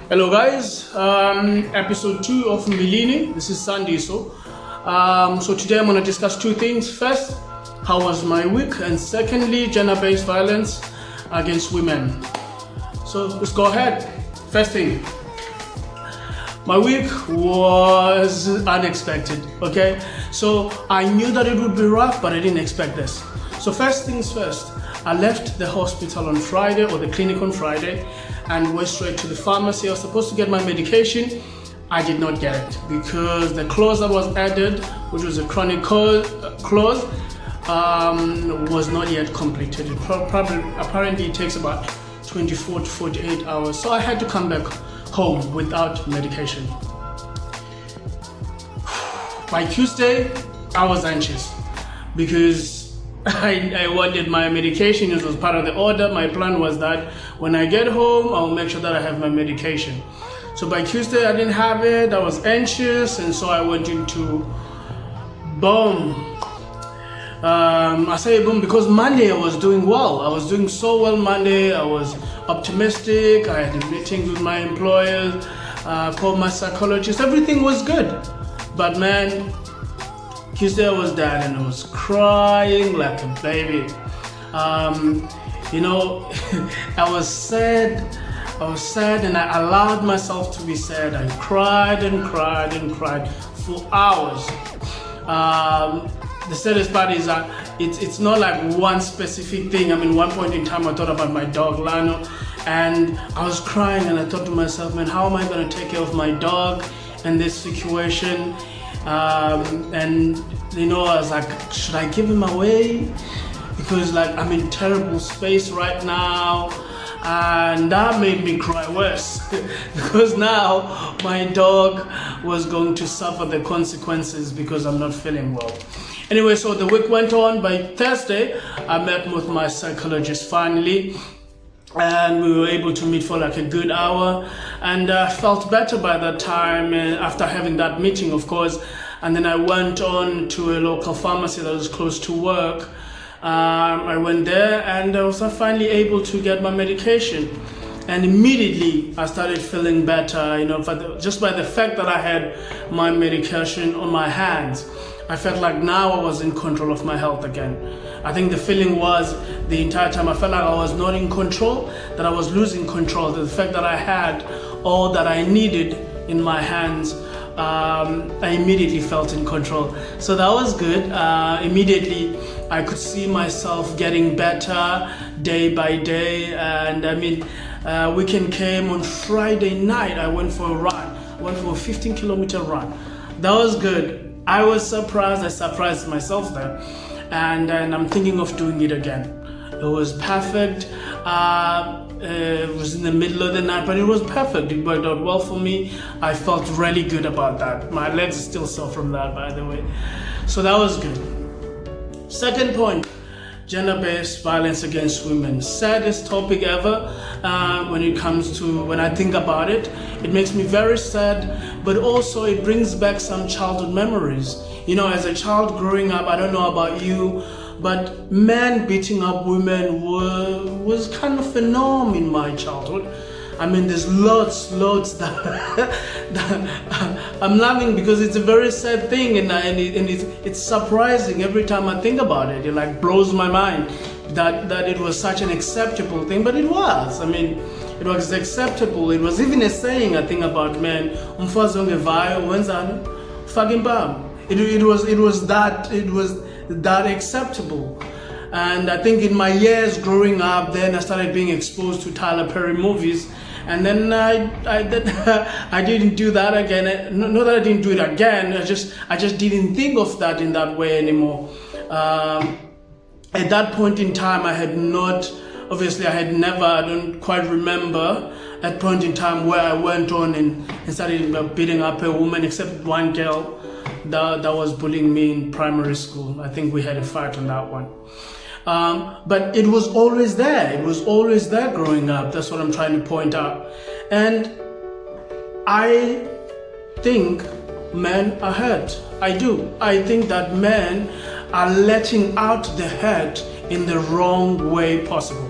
Hello guys, episode 2 of Mbilini. This is Sandy. So today I'm going to discuss two things. First, how was my week? And secondly, gender-based violence against women. So let's go ahead. First thing, my week was unexpected, okay? So I knew that it would be rough, but I didn't expect this. So first things first, I left the hospital on Friday, or the clinic on Friday, and went straight to the pharmacy. I was supposed to get my medication. I did not get it because the clause that was added, which was a chronic clause, was not yet completed. Apparently it takes about 24 to 48 hours. So I had to come back home without medication. By Tuesday, I was anxious because I wanted my medication. It was part of the order. My plan was that when I get home, I'll make sure that I have my medication. So by Tuesday, I didn't have it. I was anxious, and so I went into boom. I say boom because Monday I was doing well. I was doing so well Monday. I was optimistic. I had a meeting with my employers, called my psychologist. Everything was good. But man, Tuesday I was down and I was crying like a baby. I was sad and I allowed myself to be sad. I cried and cried and cried for hours. The saddest part is that it's not like one specific thing. I mean, one point in time I thought about my dog Lano, and I was crying and I thought to myself, man, how am I going to take care of my dog in this situation? And I was like, should I give him away? Because I'm in terrible space right now. And that made me cry worse because now my dog was going to suffer the consequences because I'm not feeling well. Anyway, so the week went on. By Thursday, I met with my psychologist finally, and we were able to meet for a good hour, and I felt better by that time after having that meeting, of course. And then I went on to a local pharmacy that was close to work. I went there and I was finally able to get my medication, and immediately I started feeling better, just by the fact that I had my medication on my hands. I felt like now I was in control of my health again. I think the feeling was the entire time I felt like I was not in control, that I was losing control. The fact that I had all that I needed in my hands, I immediately felt in control. So that was good. Immediately I could see myself getting better day by day. And weekend came on Friday night. I went for a run. I went for a 15-kilometer run. That was good. I was surprised. I surprised myself there. And I'm thinking of doing it again. It was perfect. It was in the middle of the night, but it was perfect. It worked out well for me. I felt really good about that. My legs are still sore from that, by the way. So that was good. Second point, gender-based violence against women. Saddest topic ever. When I think about it, it makes me very sad, but also it brings back some childhood memories. As a child growing up, I don't know about you, but men beating up women was kind of a norm in my childhood. There's lots that I'm laughing because it's a very sad thing, and it's surprising every time I think about it. It blows my mind that it was such an acceptable thing, but it was. It was acceptable. It was even a saying, I think, about men. It was that acceptable. And I think in my years growing up, then I started being exposed to Tyler Perry movies, and then I didn't do that again. Not that I didn't do it again. I just didn't think of that in that way anymore. At that point in time, I don't quite remember at point in time where I went on and started beating up a woman, except one girl that was bullying me in primary school. I think we had a fight on that one. But it was always there. It was always there growing up. That's what I'm trying to point out. And I think men are hurt. I do. I think that men are letting out the hurt in the wrong way possible.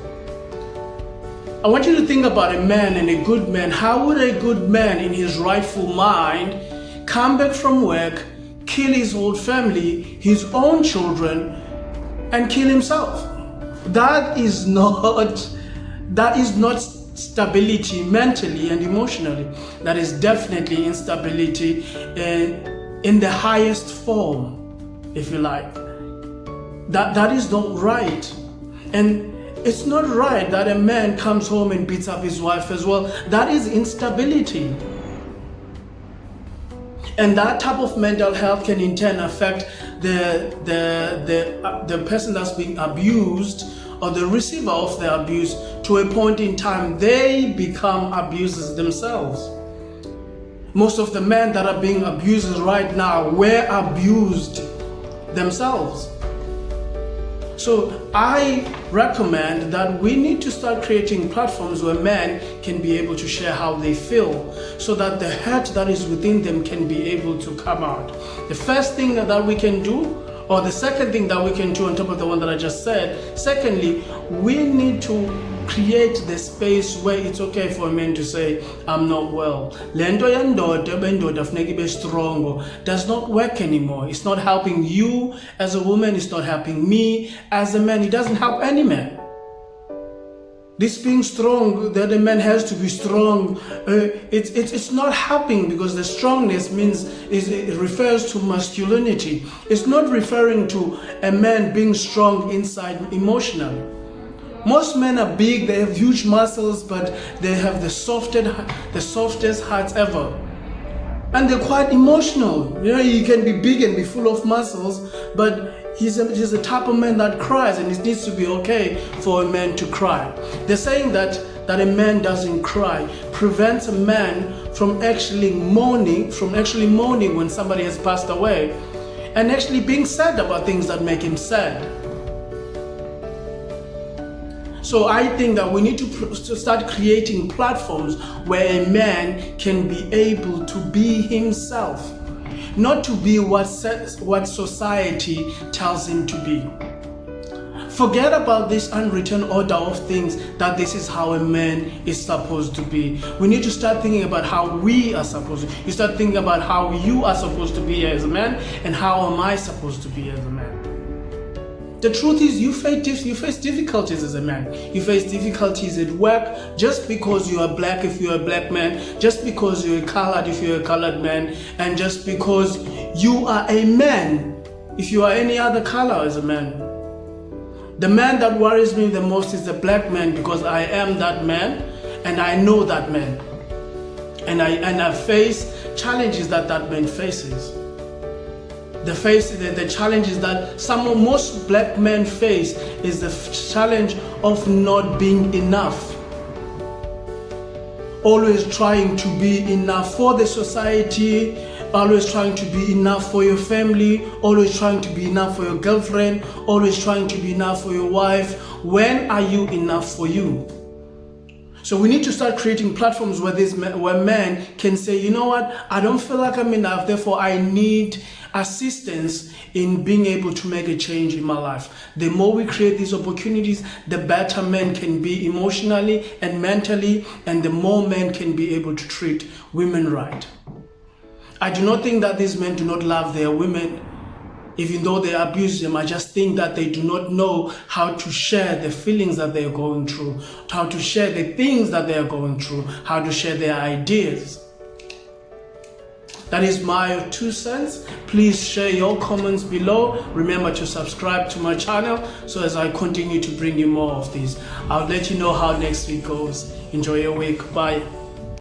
I want you to think about a man and a good man. How would a good man in his rightful mind come back from work, kill his whole family, his own children, and kill himself? That is not stability mentally and emotionally. That is definitely instability in the highest form, if you like. That is not right. And it's not right that a man comes home and beats up his wife as well. That is instability. And that type of mental health can in turn affect the person that's being abused or the receiver of the abuse. To a point in time, they become abusers themselves. Most of the men that are being abused right now were abused themselves. So I recommend that we need to start creating platforms where men can be able to share how they feel, so that the hurt that is within them can be able to come out. The first thing that we can do, or the second thing that we can do on top of the one that I just said, secondly, we need to create the space where it's okay for a man to say, I'm not well. Lento yandoda bendoda funeka ibe strong does not work anymore. It's not helping you as a woman. It's not helping me as a man. It doesn't help any man. This being strong, that a man has to be strong, it's not helping, because the strongness it refers to masculinity. It's not referring to a man being strong inside emotionally. Most men are big, they have huge muscles, but they have the softest hearts ever. And they're quite emotional. You know, you can be big and be full of muscles, but he's a type of man that cries, and it needs to be okay for a man to cry. They're saying that a man doesn't cry prevents a man from actually mourning when somebody has passed away, and actually being sad about things that make him sad. So I think that we need to start creating platforms where a man can be able to be himself, not to be what society tells him to be. Forget about this unwritten order of things, that this is how a man is supposed to be. We need to start thinking about how we are supposed to. You start thinking about how you are supposed to be as a man, and how am I supposed to be as a man. The truth is, you face difficulties as a man. You face difficulties at work just because you are black if you're a black man, just because you're colored if you're a colored man, and just because you are a man if you are any other color as a man. The man that worries me the most is the black man, because I am that man and I know that man. And I face challenges that man faces. The challenges that most black men face is the challenge of not being enough. Always trying to be enough for the society, always trying to be enough for your family, always trying to be enough for your girlfriend, always trying to be enough for your wife. When are you enough for you? So we need to start creating platforms where men can say, you know what, I don't feel like I'm enough, therefore I need assistance in being able to make a change in my life. The more we create these opportunities, the better men can be emotionally and mentally, and the more men can be able to treat women right. I do not think that these men do not love their women, even though they abuse them. I just think that they do not know how to share the feelings that they are going through, how to share the things that they are going through, how to share their ideas. That is my 2 cents. Please share your comments below. Remember to subscribe to my channel, so as I continue to bring you more of these. I'll let you know how next week goes. Enjoy your week. Bye.